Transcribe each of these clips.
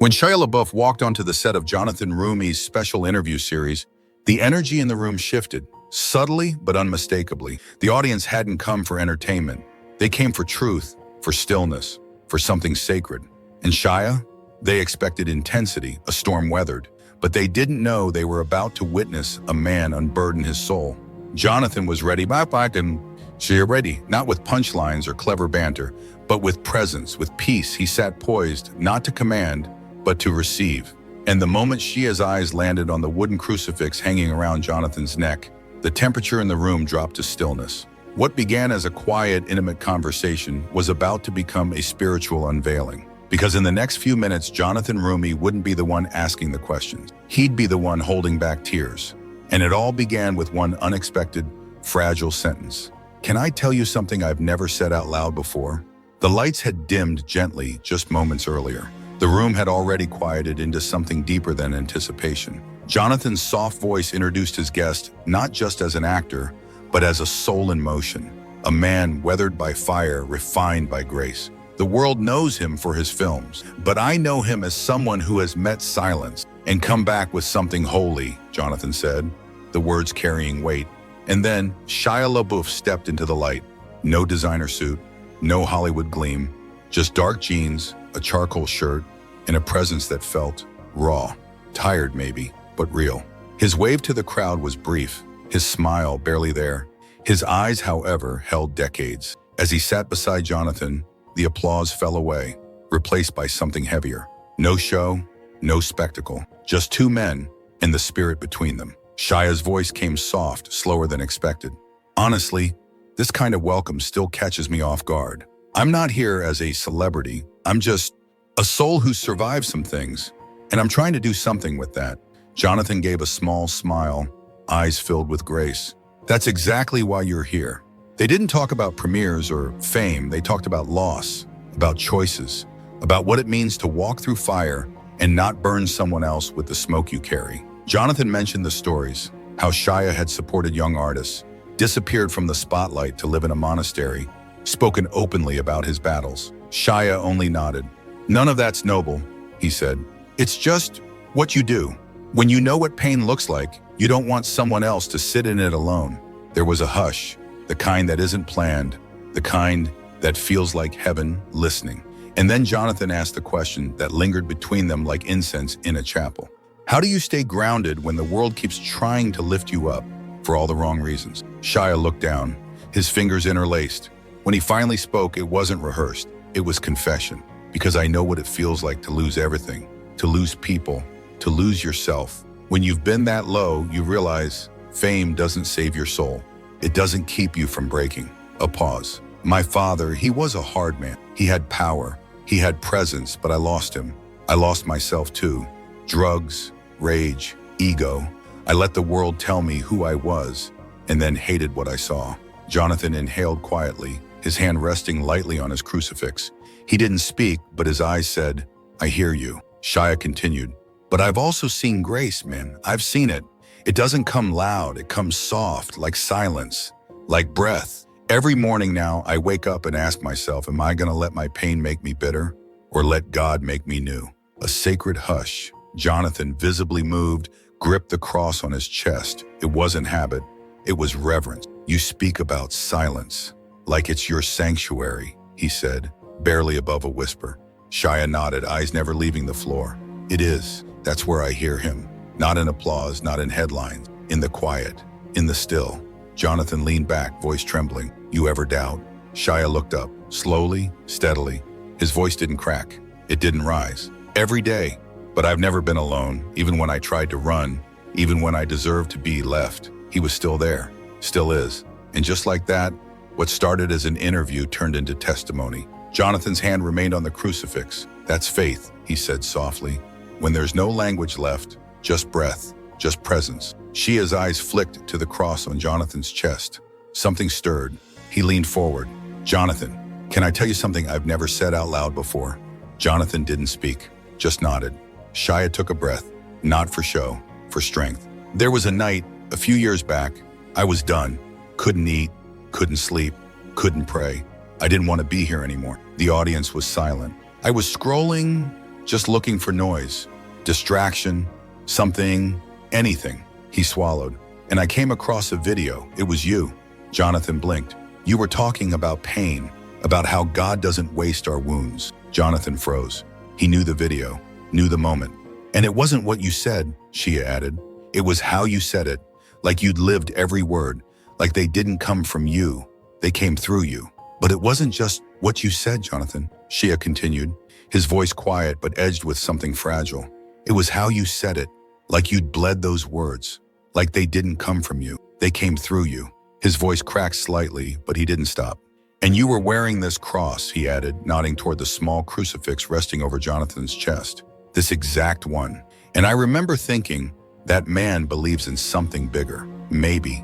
When Shia LaBeouf walked onto the set of Jonathan Roumie's special interview series, the energy in the room shifted, subtly but unmistakably. The audience hadn't come for entertainment. They came for truth, for stillness, for something sacred. And Shia? They expected intensity, a storm weathered, but they didn't know they were about to witness a man unburden his soul. Jonathan was ready, Shia ready, not with punchlines or clever banter, but with presence, with peace. He sat poised, not to command, but to receive. And the moment Shia's eyes landed on the wooden crucifix hanging around Jonathan's neck, the temperature in the room dropped to stillness. What began as a quiet, intimate conversation was about to become a spiritual unveiling. Because in the next few minutes, Jonathan Roumie wouldn't be the one asking the questions. He'd be the one holding back tears. And it all began with one unexpected, fragile sentence. "Can I tell you something I've never said out loud before?" The lights had dimmed gently just moments earlier. The room had already quieted into something deeper than anticipation. Jonathan's soft voice introduced his guest not just as an actor, but as a soul in motion, a man weathered by fire, refined by grace. "The world knows him for his films, but I know him as someone who has met silence and come back with something holy," Jonathan said, the words carrying weight. And then Shia LaBeouf stepped into the light. No designer suit, no Hollywood gleam, just dark jeans, a charcoal shirt, and a presence that felt raw, tired maybe, but real. His wave to the crowd was brief, his smile barely there. His eyes, however, held decades. As he sat beside Jonathan, the applause fell away, replaced by something heavier. No show, no spectacle, just two men and the spirit between them. Shia's voice came soft, slower than expected. "Honestly, this kind of welcome still catches me off guard. I'm not here as a celebrity. I'm just a soul who's survived some things, and I'm trying to do something with that." Jonathan gave a small smile, eyes filled with grace. "That's exactly why you're here." They didn't talk about premieres or fame. They talked about loss, about choices, about what it means to walk through fire and not burn someone else with the smoke you carry. Jonathan mentioned the stories, how Shia had supported young artists, disappeared from the spotlight to live in a monastery, spoken openly about his battles. Shia only nodded. "None of that's noble," he said. "It's just what you do. When you know what pain looks like, you don't want someone else to sit in it alone." There was a hush, the kind that isn't planned, the kind that feels like heaven listening. And then Jonathan asked the question that lingered between them like incense in a chapel. "How do you stay grounded when the world keeps trying to lift you up for all the wrong reasons?" Shia looked down, his fingers interlaced. When he finally spoke, it wasn't rehearsed. It was confession. "Because I know what it feels like to lose everything, to lose people, to lose yourself. When you've been that low, you realize fame doesn't save your soul. It doesn't keep you from breaking." A pause. "My father, he was a hard man. He had power. He had presence, but I lost him. I lost myself too. Drugs, rage, ego. I let the world tell me who I was, and then hated what I saw." Jonathan inhaled quietly, his hand resting lightly on his crucifix. He didn't speak, but his eyes said, "I hear you." Shia continued, "But I've also seen grace, man. I've seen it. It doesn't come loud. It comes soft, like silence, like breath. Every morning now, I wake up and ask myself, am I going to let my pain make me bitter, or let God make me new?" A sacred hush. Jonathan, visibly moved, gripped the cross on his chest. It wasn't habit. It was reverence. "You speak about silence, like it's your sanctuary," he said, barely above a whisper. Shia nodded, eyes never leaving the floor. "It is. That's where I hear him. Not in applause, not in headlines. In the quiet, in the still." Jonathan leaned back, voice trembling. "You ever doubt?" Shia looked up, slowly, steadily. His voice didn't crack. It didn't rise. "Every day. But I've never been alone, even when I tried to run, even when I deserved to be left. He was still there, still is." And just like that, what started as an interview turned into testimony. Jonathan's hand remained on the crucifix. "That's faith," he said softly. "When there's no language left, just breath, just presence." Shia's eyes flicked to the cross on Jonathan's chest. Something stirred. He leaned forward. "Jonathan, can I tell you something I've never said out loud before?" Jonathan didn't speak, just nodded. Shia took a breath, not for show, for strength. "There was a night, a few years back, I was done. Couldn't eat, couldn't sleep, couldn't pray. I didn't want to be here anymore." The audience was silent. "I was scrolling just looking for noise, distraction, something, anything. He swallowed. And I came across a video. It was you. Jonathan blinked. You were talking about pain, about how God doesn't waste our wounds. Jonathan froze. He knew the video, knew the moment. And it wasn't what you said, Shia added. It was how you said it, like you'd lived every word, like they didn't come from you, they came through you. But it wasn't just what you said, Jonathan, Shia continued, his voice quiet but edged with something fragile. It was how you said it, like you'd bled those words, like they didn't come from you, they came through you. His voice cracked slightly, but he didn't stop. And you were wearing this cross, he added, nodding toward the small crucifix resting over Jonathan's chest. This exact one. And I remember thinking, that man believes in something bigger. Maybe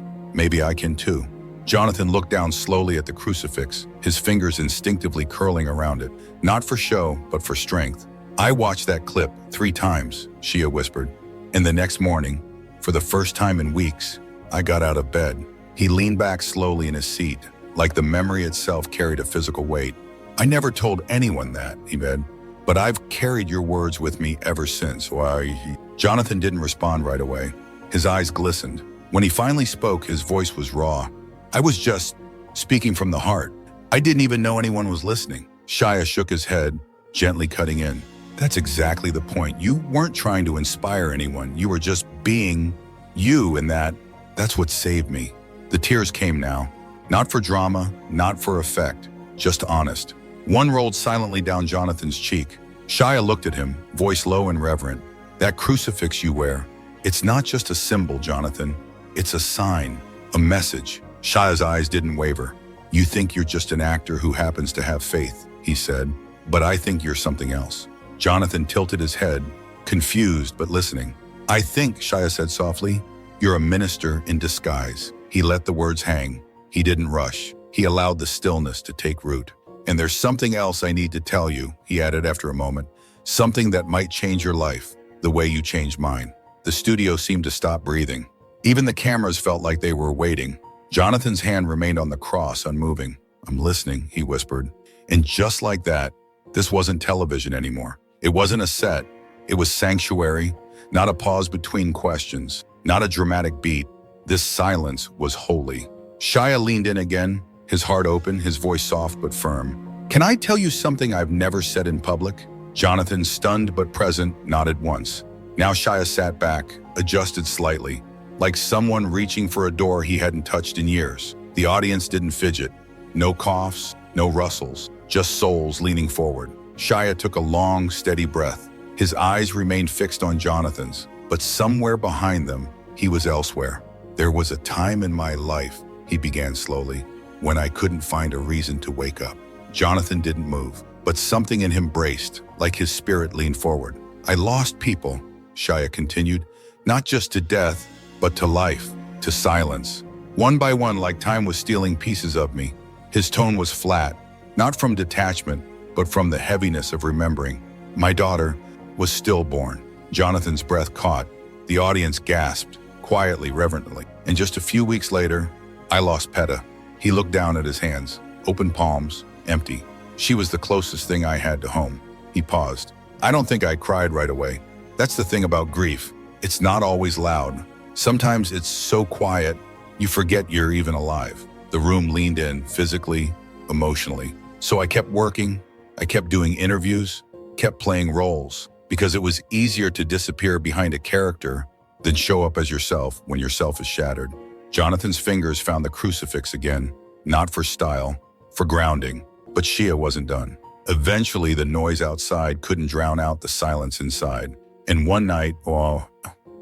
I can too. Jonathan looked down slowly at the crucifix, his fingers instinctively curling around it, not for show, but for strength. I watched that clip 3 times, Shia whispered. And the next morning, for the first time in weeks, I got out of bed. He leaned back slowly in his seat, like the memory itself carried a physical weight. I never told anyone that, he said, but I've carried your words with me ever since. Why? Jonathan didn't respond right away. His eyes glistened. When he finally spoke, his voice was raw. I was just speaking from the heart. I didn't even know anyone was listening. Shia shook his head, gently cutting in. That's exactly the point. You weren't trying to inspire anyone. You were just being you, and that's what saved me. The tears came now. Not for drama, not for effect, just honest. One rolled silently down Jonathan's cheek. Shia looked at him, voice low and reverent. That crucifix you wear, it's not just a symbol, Jonathan. It's a sign, a message. Shia's eyes didn't waver. You think you're just an actor who happens to have faith, he said, but I think you're something else. Jonathan tilted his head, confused but listening. I think, Shia said softly, you're a minister in disguise. He let the words hang. He didn't rush. He allowed the stillness to take root. And there's something else I need to tell you, he added after a moment. Something that might change your life, the way you changed mine. The studio seemed to stop breathing. Even the cameras felt like they were waiting. Jonathan's hand remained on the cross, unmoving. I'm listening, he whispered. And just like that, this wasn't television anymore. It wasn't a set. It was sanctuary, not a pause between questions, not a dramatic beat. This silence was holy. Shia leaned in again, his heart open, his voice soft but firm. Can I tell you something I've never said in public? Jonathan, stunned but present, nodded once. Now Shia sat back, adjusted slightly, like someone reaching for a door he hadn't touched in years. The audience didn't fidget. No coughs, no rustles, just souls leaning forward. Shia took a long, steady breath. His eyes remained fixed on Jonathan's, but somewhere behind them, he was elsewhere. There was a time in my life, he began slowly, when I couldn't find a reason to wake up. Jonathan didn't move, but something in him braced, like his spirit leaned forward. I lost people, Shia continued, not just to death, but to life, to silence. One by one, like time was stealing pieces of me. His tone was flat, not from detachment, but from the heaviness of remembering. My daughter was stillborn. Jonathan's breath caught. The audience gasped, quietly, reverently. And just a few weeks later, I lost Peta. He looked down at his hands, open palms, empty. She was the closest thing I had to home. He paused. I don't think I cried right away. That's the thing about grief. It's not always loud. Sometimes it's so quiet, you forget you're even alive. The room leaned in, physically, emotionally. So I kept working, I kept doing interviews, kept playing roles, because it was easier to disappear behind a character than show up as yourself when yourself is shattered. Jonathan's fingers found the crucifix again, not for style, for grounding, but Shia wasn't done. Eventually, the noise outside couldn't drown out the silence inside. And one night,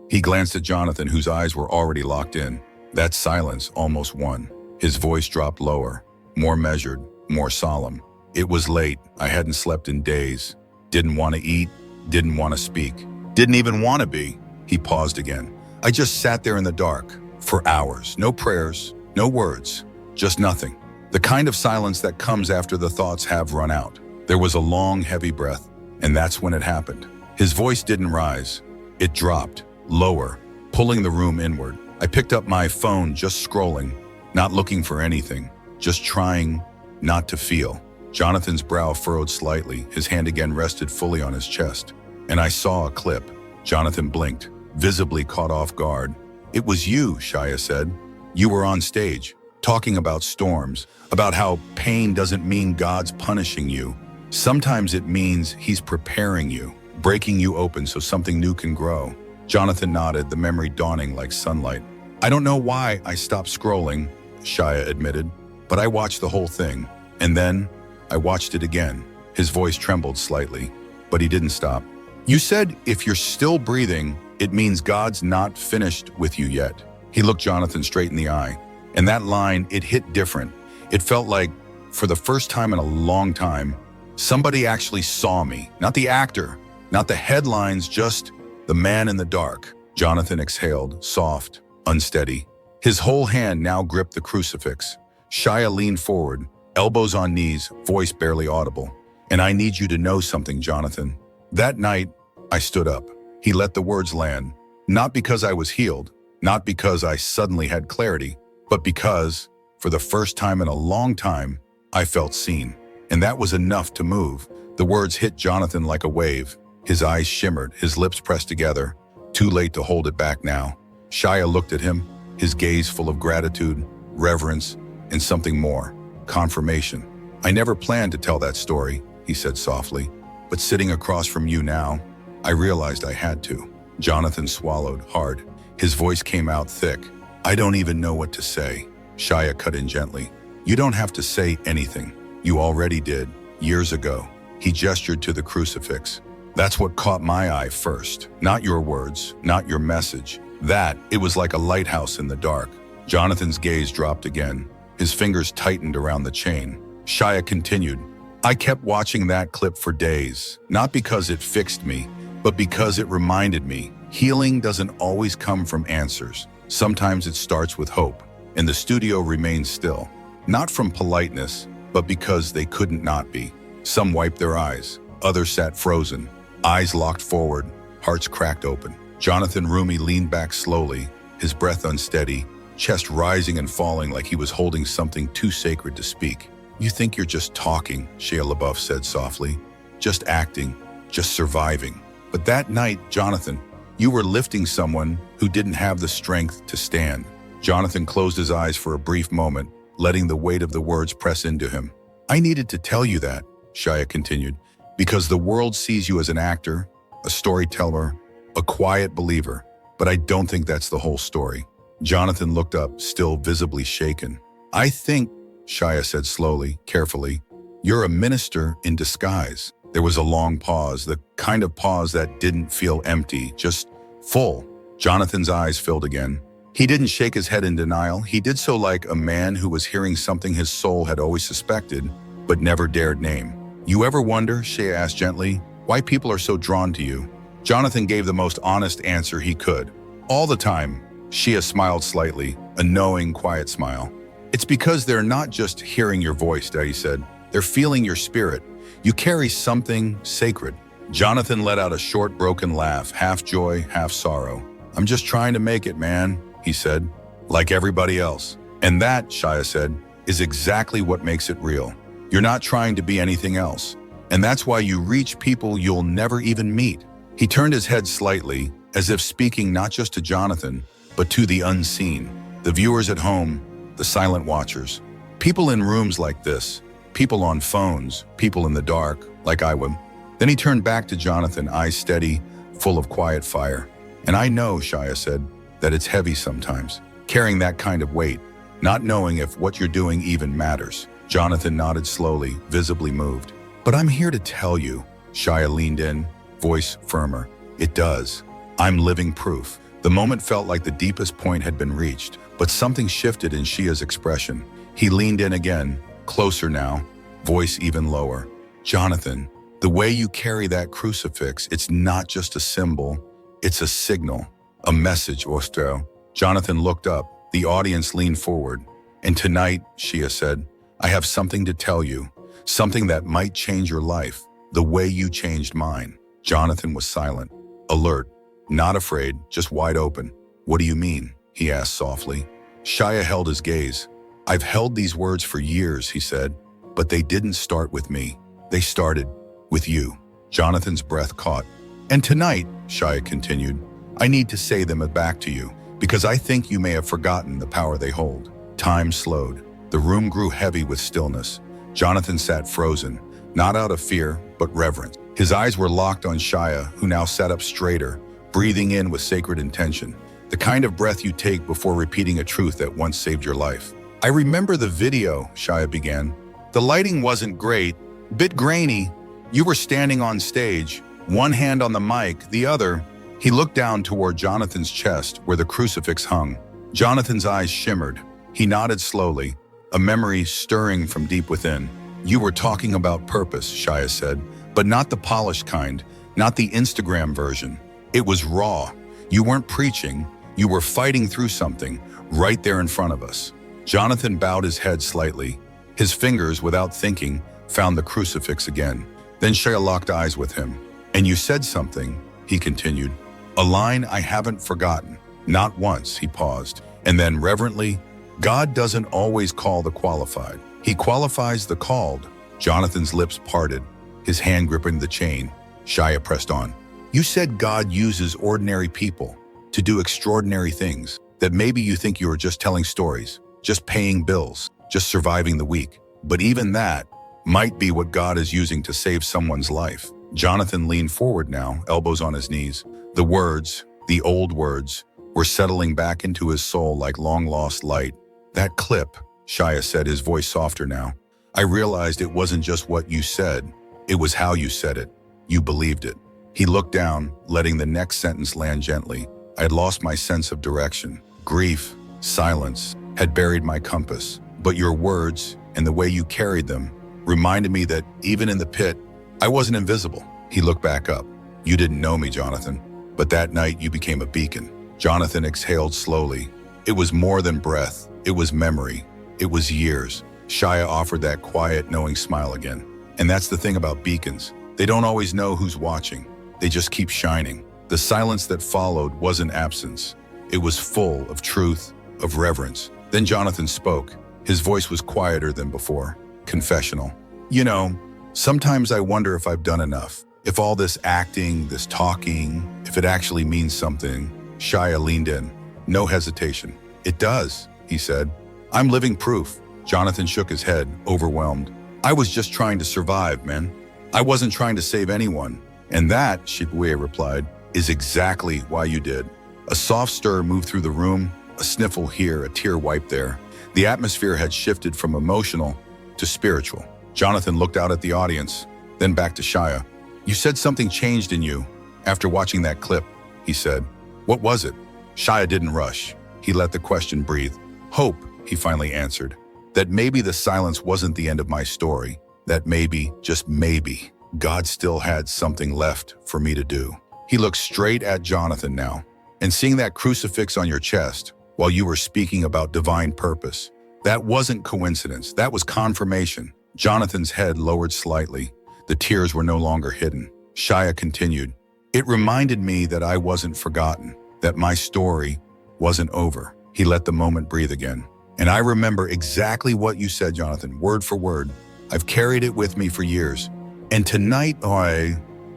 he glanced at Jonathan, whose eyes were already locked in. That silence almost won. His voice dropped lower, more measured, more solemn. It was late. I hadn't slept in days. Didn't want to eat, didn't want to speak, didn't even want to be. He paused again. I just sat there in the dark for hours. No prayers, no words, just nothing. The kind of silence that comes after the thoughts have run out. There was a long, heavy breath, and that's when it happened. His voice didn't rise. It dropped, lower, pulling the room inward. I picked up my phone, just scrolling, not looking for anything, just trying not to feel. Jonathan's brow furrowed slightly, his hand again rested fully on his chest. And I saw a clip. Jonathan blinked, visibly caught off guard. It was you, Shia said. You were on stage, talking about storms, about how pain doesn't mean God's punishing you. Sometimes it means he's preparing you, breaking you open so something new can grow. Jonathan nodded, the memory dawning like sunlight. I don't know why I stopped scrolling, Shia admitted, but I watched the whole thing. And then I watched it again. His voice trembled slightly, but he didn't stop. You said if you're still breathing, it means God's not finished with you yet. He looked Jonathan straight in the eye, and that line, it hit different. It felt like, for the first time in a long time, somebody actually saw me. Not the actor, not the headlines, just the man in the dark. Jonathan exhaled, soft, unsteady. His whole hand now gripped the crucifix. Shia leaned forward, elbows on knees, voice barely audible. And I need you to know something, Jonathan. That night, I stood up. He let the words land. Not because I was healed, not because I suddenly had clarity, but because, for the first time in a long time, I felt seen. And that was enough to move. The words hit Jonathan like a wave. His eyes shimmered, his lips pressed together. Too late to hold it back now. Shia looked at him, his gaze full of gratitude, reverence, and something more. Confirmation. I never planned to tell that story, he said softly. But sitting across from you now, I realized I had to. Jonathan swallowed hard. His voice came out thick. I don't even know what to say. Shia cut in gently. You don't have to say anything. You already did, years ago. He gestured to the crucifix. That's what caught my eye first. Not your words, not your message. It was like a lighthouse in the dark. Jonathan's gaze dropped again. His fingers tightened around the chain. Shia continued. I kept watching that clip for days, not because it fixed me, but because it reminded me, healing doesn't always come from answers. Sometimes it starts with hope, and the studio remained still. Not from politeness, but because they couldn't not be. Some wiped their eyes, others sat frozen, eyes locked forward, hearts cracked open. Jonathan Roumie leaned back slowly, his breath unsteady, chest rising and falling like he was holding something too sacred to speak. You think you're just talking, Shia LaBeouf said softly. Just acting, just surviving. But that night, Jonathan, you were lifting someone who didn't have the strength to stand. Jonathan closed his eyes for a brief moment, letting the weight of the words press into him. I needed to tell you that, Shia continued, because the world sees you as an actor, a storyteller, a quiet believer. But I don't think that's the whole story. Jonathan looked up, still visibly shaken. I think, Shia said slowly, carefully, you're a minister in disguise. There was a long pause, the kind of pause that didn't feel empty, just full. Jonathan's eyes filled again. He didn't shake his head in denial. He did so like a man who was hearing something his soul had always suspected, but never dared name. You ever wonder, Shia asked gently, why people are so drawn to you? Jonathan gave the most honest answer he could. All the time, Shia smiled slightly, a knowing, quiet smile. It's because they're not just hearing your voice, Daddy said. They're feeling your spirit. You carry something sacred. Jonathan let out a short, broken laugh, half joy, half sorrow. I'm just trying to make it, man, he said, like everybody else. And that, Shia said, is exactly what makes it real. You're not trying to be anything else. And that's why you reach people you'll never even meet. He turned his head slightly, as if speaking not just to Jonathan, but to the unseen, the viewers at home, the silent watchers. People in rooms like this, people on phones, people in the dark, like I would. Then he turned back to Jonathan, eyes steady, full of quiet fire. And I know, Shia said, that it's heavy sometimes, carrying that kind of weight, not knowing if what you're doing even matters. Jonathan nodded slowly, visibly moved. But I'm here to tell you, Shia leaned in, voice firmer. It does. I'm living proof. The moment felt like the deepest point had been reached, but something shifted in Shia's expression. He leaned in again, closer now, voice even lower. Jonathan, the way you carry that crucifix, it's not just a symbol, it's a signal, a message, Ostro. Jonathan looked up, the audience leaned forward. And tonight, Shia said, I have something to tell you, something that might change your life, the way you changed mine. Jonathan was silent, alert, not afraid, just wide open. What do you mean? He asked softly. Shia held his gaze. I've held these words for years, he said, But they didn't start with me. They started with you. Jonathan's breath caught. And tonight, Shia continued, I need to say them back to you, because I think you may have forgotten the power they hold. Time slowed. The room grew heavy with stillness. Jonathan sat frozen, not out of fear, but reverence. His eyes were locked on Shia, who now sat up straighter, breathing in with sacred intention. The kind of breath you take before repeating a truth that once saved your life. I remember the video, Shia began. The lighting wasn't great, bit grainy. You were standing on stage, one hand on the mic, the other. He looked down toward Jonathan's chest where the crucifix hung. Jonathan's eyes shimmered. He nodded slowly, a memory stirring from deep within. You were talking about purpose, Shia said, but not the polished kind, not the Instagram version. It was raw. You weren't preaching, you were fighting through something right there in front of us. Jonathan bowed his head slightly. His fingers, without thinking, found the crucifix again. Then Shia locked eyes with him. And you said something, he continued. A line I haven't forgotten. Not once, he paused. And then reverently, God doesn't always call the qualified. He qualifies the called. Jonathan's lips parted, his hand gripping the chain. Shia pressed on. You said God uses ordinary people to do extraordinary things, that maybe you think you are just telling stories, just paying bills, just surviving the week. But even that might be what God is using to save someone's life. Jonathan leaned forward now, elbows on his knees. The words, the old words, were settling back into his soul like long-lost light. That clip, Shia said, his voice softer now. I realized it wasn't just what you said, it was how you said it. You believed it. He looked down, letting the next sentence land gently. I had lost my sense of direction. Grief, silence, had buried my compass. But your words, and the way you carried them, reminded me that even in the pit, I wasn't invisible. He looked back up. You didn't know me, Jonathan, but that night you became a beacon. Jonathan exhaled slowly. It was more than breath. It was memory. It was years. Shia offered that quiet, knowing smile again. And that's the thing about beacons. They don't always know who's watching. They just keep shining. The silence that followed wasn't absence. It was full of truth, of reverence. Then Jonathan spoke. His voice was quieter than before, confessional. You know, sometimes I wonder if I've done enough. If all this acting, this talking, if it actually means something. Shia leaned in. No hesitation. It does, he said. I'm living proof. Jonathan shook his head, overwhelmed. I was just trying to survive, man. I wasn't trying to save anyone. And that, Shibwe replied, is exactly why you did. A soft stir moved through the room, a sniffle here, a tear wiped there. The atmosphere had shifted from emotional to spiritual. Jonathan looked out at the audience, then back to Shia. You said something changed in you after watching that clip, he said. What was it? Shia didn't rush. He let the question breathe. Hope, he finally answered. That maybe the silence wasn't the end of my story. That maybe, just maybe, God still had something left for me to do. He looked straight at Jonathan now, and seeing that crucifix on your chest while you were speaking about divine purpose, that wasn't coincidence, that was confirmation. Jonathan's head lowered slightly. The tears were no longer hidden. Shia continued, it reminded me that I wasn't forgotten, that my story wasn't over. He let the moment breathe again. And I remember exactly what you said, Jonathan, word for word. I've carried it with me for years. And tonight,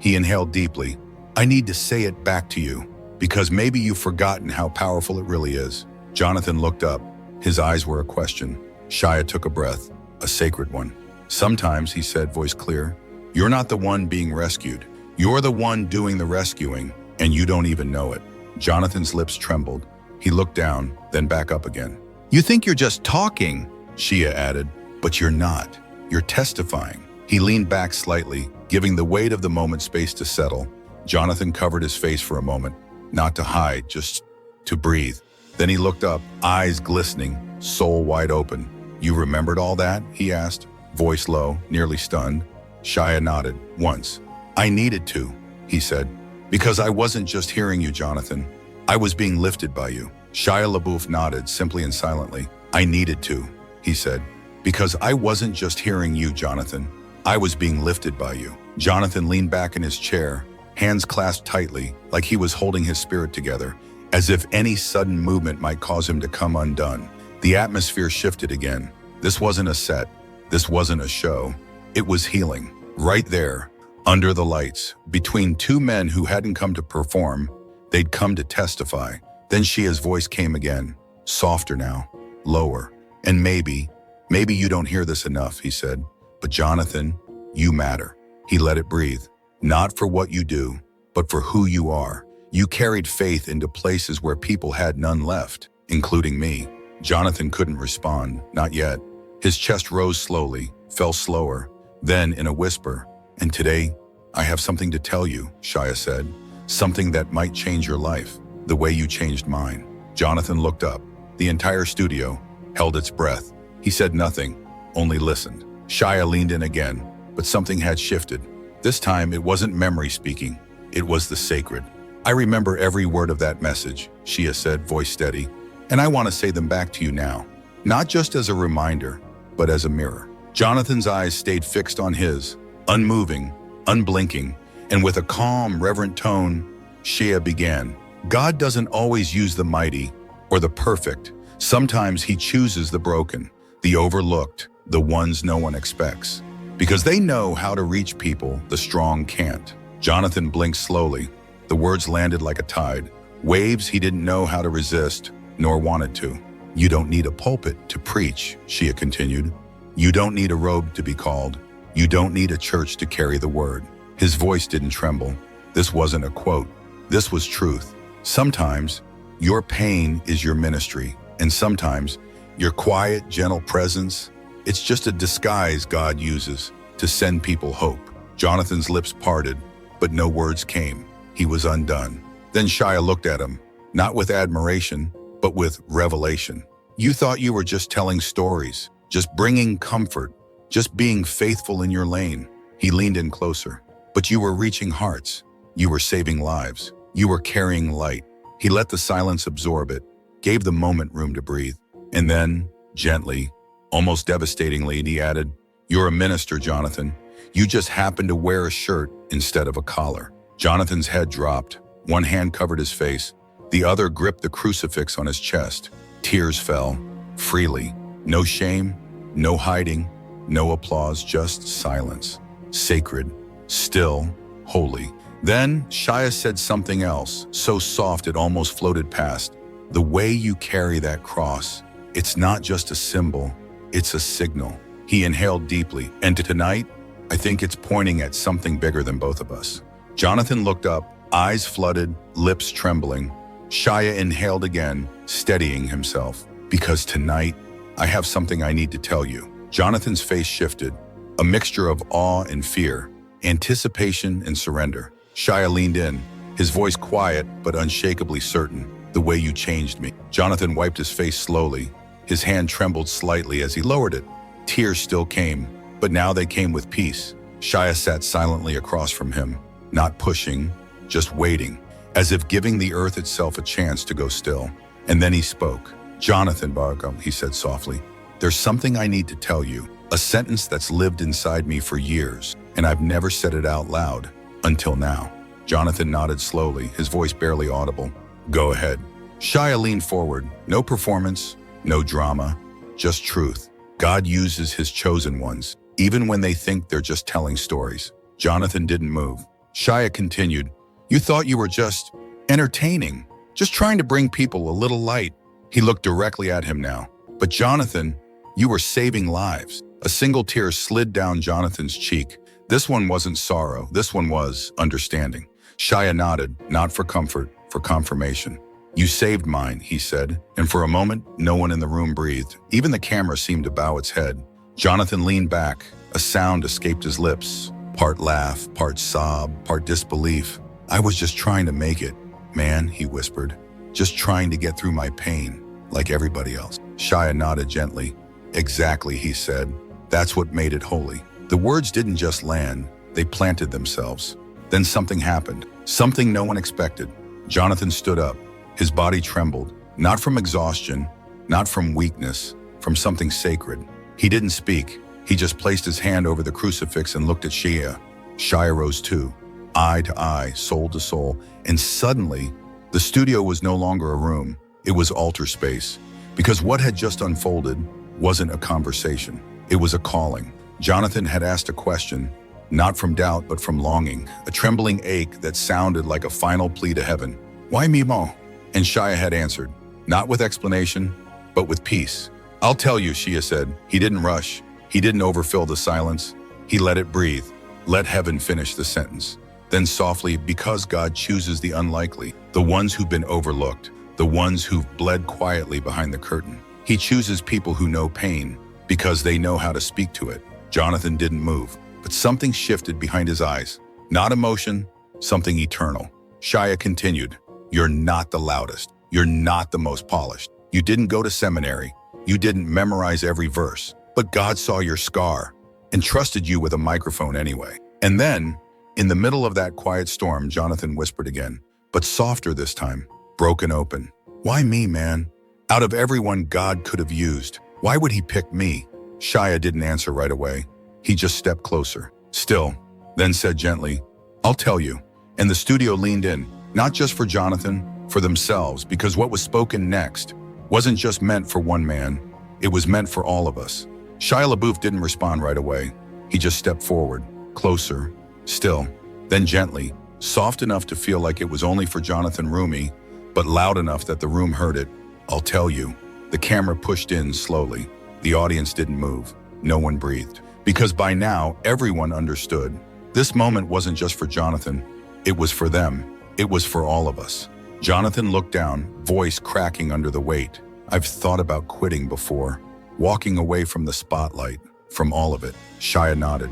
he inhaled deeply. I need to say it back to you, because maybe you've forgotten how powerful it really is. Jonathan looked up. His eyes were a question. Shia took a breath, a sacred one. Sometimes, he said, voice clear, you're not the one being rescued. You're the one doing the rescuing, and you don't even know it. Jonathan's lips trembled. He looked down, then back up again. You think you're just talking, Shia added, but you're not. You're testifying. He leaned back slightly, giving the weight of the moment space to settle. Jonathan covered his face for a moment, not to hide, just to breathe. Then he looked up, eyes glistening, soul wide open. You remembered all that? He asked, voice low, nearly stunned. Shia nodded, once. I needed to, he said, because I wasn't just hearing you, Jonathan. I was being lifted by you. Shia LaBeouf nodded, simply and silently. I needed to, he said, because I wasn't just hearing you, Jonathan. I was being lifted by you. Jonathan leaned back in his chair, hands clasped tightly, like he was holding his spirit together, as if any sudden movement might cause him to come undone. The atmosphere shifted again. This wasn't a set. This wasn't a show. It was healing. Right there, under the lights, between two men who hadn't come to perform, they'd come to testify. Then Shia's voice came again, softer now, lower. And maybe you don't hear this enough, he said, but Jonathan, you matter. He let it breathe. Not for what you do, but for who you are. You carried faith into places where people had none left, including me. Jonathan couldn't respond, not yet. His chest rose slowly, fell slower, then in a whisper, "And today, I have something to tell you," Shia said. "Something that might change your life, the way you changed mine." Jonathan looked up. The entire studio held its breath. He said nothing, only listened. Shia leaned in again, but something had shifted. This time, it wasn't memory speaking. It was the sacred. "I remember every word of that message," Shia said, voice steady. "And I want to say them back to you now. Not just as a reminder, but as a mirror." Jonathan's eyes stayed fixed on his, unmoving, unblinking, and with a calm, reverent tone, Shia began. "God doesn't always use the mighty or the perfect. Sometimes he chooses the broken, the overlooked, the ones no one expects. Because they know how to reach people the strong can't." Jonathan blinked slowly. The words landed like a tide, waves he didn't know how to resist, nor wanted to. "You don't need a pulpit to preach," Shia continued. "You don't need a robe to be called. You don't need a church to carry the word." His voice didn't tremble. This wasn't a quote. This was truth. Sometimes your pain is your ministry, and sometimes your quiet, gentle presence, it's just a disguise God uses to send people hope. Jonathan's lips parted, but no words came. He was undone. Then Shia looked at him, not with admiration, but with revelation. "You thought you were just telling stories, just bringing comfort, just being faithful in your lane." He leaned in closer. "But you were reaching hearts. You were saving lives. You were carrying light." He let the silence absorb it, gave the moment room to breathe. And then, gently, almost devastatingly, he added, "You're a minister, Jonathan. You just happen to wear a shirt instead of a collar." Jonathan's head dropped. One hand covered his face. The other gripped the crucifix on his chest. Tears fell, freely. No shame, no hiding, no applause, just silence. Sacred, still, holy. Then Shia said something else, so soft it almost floated past. "The way you carry that cross, it's not just a symbol, it's a signal." He inhaled deeply. "And tonight, I think it's pointing at something bigger than both of us." Jonathan looked up, eyes flooded, lips trembling. Shia inhaled again, steadying himself. "Because tonight, I have something I need to tell you." Jonathan's face shifted, a mixture of awe and fear, anticipation and surrender. Shia leaned in, his voice quiet but unshakably certain. "The way you changed me." Jonathan wiped his face slowly. His hand trembled slightly as he lowered it. Tears still came, but now they came with peace. Shia sat silently across from him, not pushing, just waiting, as if giving the earth itself a chance to go still. And then he spoke. "Jonathan Barkham," he said softly, "there's something I need to tell you, a sentence that's lived inside me for years, and I've never said it out loud, until now." Jonathan nodded slowly, his voice barely audible. "Go ahead." Shia leaned forward. No performance, no drama, just truth. God uses his chosen ones, even when they think they're just telling stories. Jonathan didn't move. Shia continued, "You thought you were just entertaining, just trying to bring people a little light." He looked directly at him now. "But Jonathan, you were saving lives." A single tear slid down Jonathan's cheek. This one wasn't sorrow, this one was understanding. Shia nodded, not for comfort, for confirmation. "You saved mine," he said, and for a moment, no one in the room breathed. Even the camera seemed to bow its head. Jonathan leaned back. A sound escaped his lips. Part laugh, part sob, part disbelief. "I was just trying to make it, man," he whispered. "Just trying to get through my pain, like everybody else." Shia nodded gently. "Exactly," he said. "That's what made it holy." The words didn't just land, they planted themselves. Then something happened, something no one expected. Jonathan stood up. His body trembled, not from exhaustion, not from weakness, from something sacred. He didn't speak. He just placed his hand over the crucifix and looked at Shia. Shia rose too, eye to eye, soul to soul, and suddenly, the studio was no longer a room. It was altar space, because what had just unfolded wasn't a conversation. It was a calling. Jonathan had asked a question, not from doubt but from longing, a trembling ache that sounded like a final plea to heaven. Why me, Mo? And Shia had answered, not with explanation, but with peace. I'll tell you, Shia said. He didn't rush. He didn't overfill the silence. He let it breathe. Let heaven finish the sentence. Then softly, because God chooses the unlikely, the ones who've been overlooked, the ones who've bled quietly behind the curtain. He chooses people who know pain because they know how to speak to it. Jonathan didn't move, but something shifted behind his eyes. Not emotion, something eternal. Shia continued, you're not the loudest. You're not the most polished. You didn't go to seminary. You didn't memorize every verse. But God saw your scar and trusted you with a microphone anyway. And then, in the middle of that quiet storm, Jonathan whispered again, but softer this time, broken open. Why me, man? Out of everyone God could have used, why would he pick me? Shia didn't answer right away. He just stepped closer, still, then said gently, I'll tell you. And the studio leaned in, not just for Jonathan, for themselves, because what was spoken next wasn't just meant for one man, it was meant for all of us. Shia LaBeouf didn't respond right away. He just stepped forward, closer, still, then gently, soft enough to feel like it was only for Jonathan Roumie, but loud enough that the room heard it. I'll tell you. The camera pushed in slowly. The audience didn't move. No one breathed. Because by now, everyone understood. This moment wasn't just for Jonathan. It was for them. It was for all of us. Jonathan looked down, voice cracking under the weight. I've thought about quitting before. Walking away from the spotlight, from all of it. Shia nodded.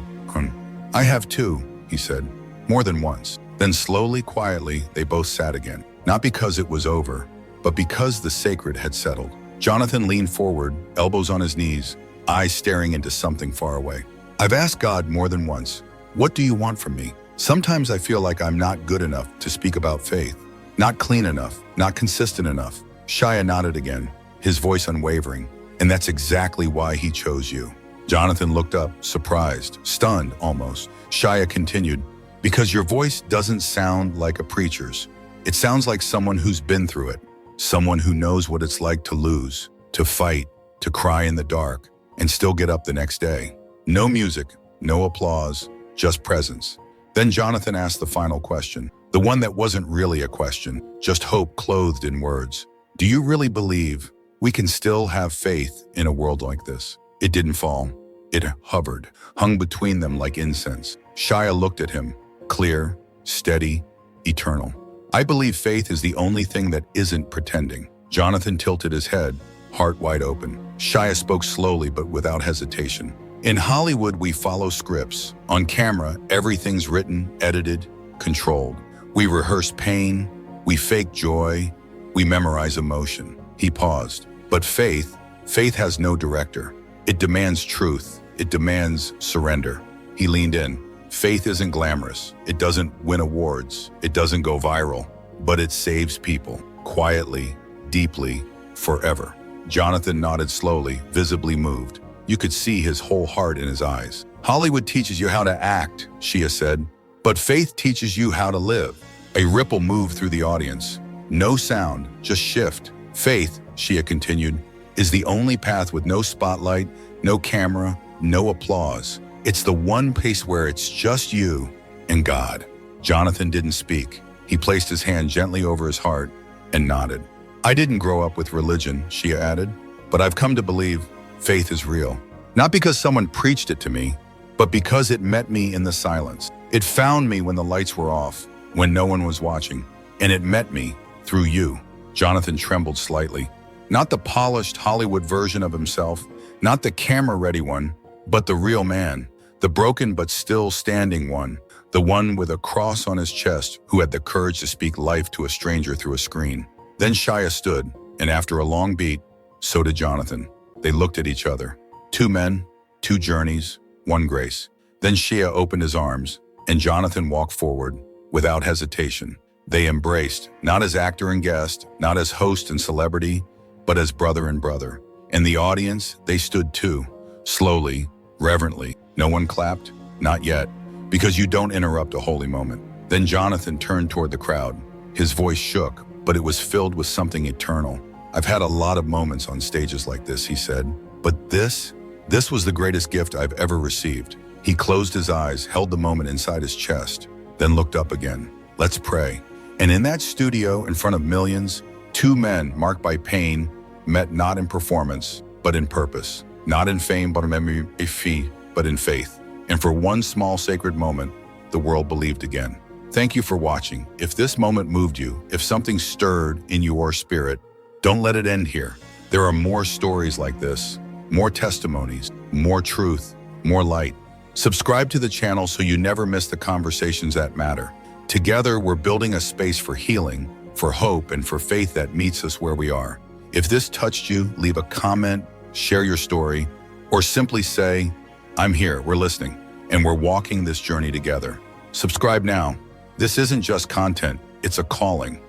I have too, he said, more than once. Then slowly, quietly, they both sat again. Not because it was over, but because the sacred had settled. Jonathan leaned forward, elbows on his knees, eyes staring into something far away. I've asked God more than once, what do you want from me? Sometimes I feel like I'm not good enough to speak about faith. Not clean enough, not consistent enough. Shia nodded again, his voice unwavering. And that's exactly why he chose you. Jonathan looked up, surprised, stunned almost. Shia continued, because your voice doesn't sound like a preacher's. It sounds like someone who's been through it. Someone who knows what it's like to lose, to fight, to cry in the dark, and still get up the next day. No music, no applause, just presence. Then Jonathan asked the final question, the one that wasn't really a question, just hope clothed in words. Do you really believe we can still have faith in a world like this? It didn't fall. It hovered, hung between them like incense. Shia looked at him, clear, steady, eternal. I believe faith is the only thing that isn't pretending. Jonathan tilted his head, heart wide open. Shia spoke slowly but without hesitation. In Hollywood, we follow scripts. On camera, everything's written, edited, controlled. We rehearse pain, we fake joy, we memorize emotion. He paused. But faith has no director. It demands truth. It demands surrender. He leaned in. Faith isn't glamorous. It doesn't win awards. It doesn't go viral. But it saves people, quietly, deeply, forever. Jonathan nodded slowly, visibly moved. You could see his whole heart in his eyes. Hollywood teaches you how to act, Shia said. But faith teaches you how to live. A ripple moved through the audience. No sound, just shift. Faith, Shia continued, is the only path with no spotlight, no camera, no applause. It's the one place where it's just you and God. Jonathan didn't speak. He placed his hand gently over his heart and nodded. I didn't grow up with religion, Shia added, but I've come to believe faith is real. Not because someone preached it to me, but because it met me in the silence. It found me when the lights were off, when no one was watching, and it met me through you. Jonathan trembled slightly. Not the polished Hollywood version of himself, not the camera-ready one, but the real man, the broken but still standing one, the one with a cross on his chest who had the courage to speak life to a stranger through a screen. Then Shia stood, and after a long beat, so did Jonathan. They looked at each other. Two men, two journeys, one grace. Then Shia opened his arms, and Jonathan walked forward without hesitation. They embraced, not as actor and guest, not as host and celebrity, but as brother and brother. And the audience, they stood too, slowly, reverently. No one clapped, not yet, because you don't interrupt a holy moment. Then Jonathan turned toward the crowd. His voice shook, but it was filled with something eternal. I've had a lot of moments on stages like this, he said, but this This was the greatest gift I've ever received. He closed his eyes, held the moment inside his chest, then looked up again. Let's pray. And in that studio, in front of millions, two men marked by pain met not in performance, but in purpose. Not in fame, but in faith. And for one small sacred moment, the world believed again. Thank you for watching. If this moment moved you, if something stirred in your spirit, don't let it end here. There are more stories like this, more testimonies, more truth, more light. Subscribe to the channel so you never miss the conversations that matter. Together, we're building a space for healing, for hope, and for faith that meets us where we are. If this touched you, leave a comment, share your story, or simply say, I'm here, we're listening, and we're walking this journey together. Subscribe now. This isn't just content, it's a calling.